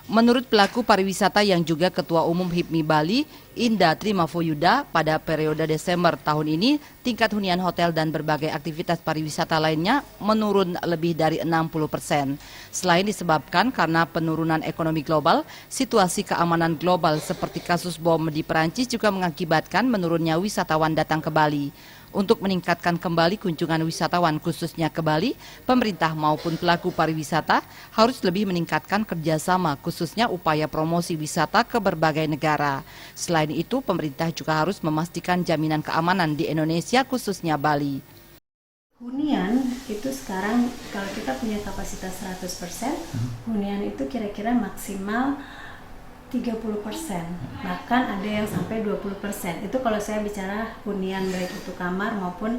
Menurut pelaku pariwisata yang juga Ketua Umum HIPMI Bali, Indah Trimavoyuda, pada periode Desember tahun ini, tingkat hunian hotel dan berbagai aktivitas pariwisata lainnya menurun lebih dari 60%. Selain disebabkan karena penurunan ekonomi global, situasi keamanan global seperti kasus bom di Perancis juga mengakibatkan menurunnya wisatawan datang ke Bali. Untuk meningkatkan kembali kunjungan wisatawan khususnya ke Bali, pemerintah maupun pelaku pariwisata harus lebih meningkatkan kerjasama khususnya upaya promosi wisata ke berbagai negara. Selain itu, pemerintah juga harus memastikan jaminan keamanan di Indonesia khususnya Bali. Hunian itu sekarang kalau kita punya kapasitas 100%, hunian itu kira-kira maksimal 30%, bahkan ada yang sampai 20%. Itu kalau saya bicara hunian baik itu kamar maupun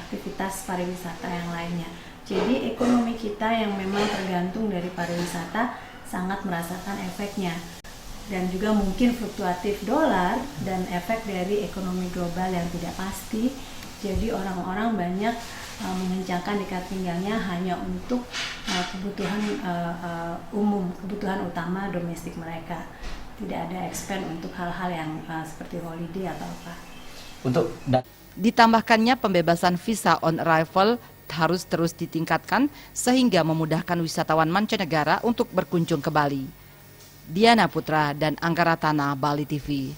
aktivitas pariwisata yang lainnya. Jadi ekonomi kita yang memang tergantung dari pariwisata sangat merasakan efeknya. Dan juga mungkin fluktuatif dolar dan efek dari ekonomi global yang tidak pasti. Jadi orang-orang banyak mengencangkan ikat pinggangnya hanya untuk kebutuhan umum, kebutuhan utama domestik mereka. Tidak ada expand untuk hal-hal yang seperti holiday atau apa. Ditambahkannya pembebasan visa on arrival harus terus ditingkatkan sehingga memudahkan wisatawan mancanegara untuk berkunjung ke Bali. Diana Putra dan Angga Ratana, Bali TV.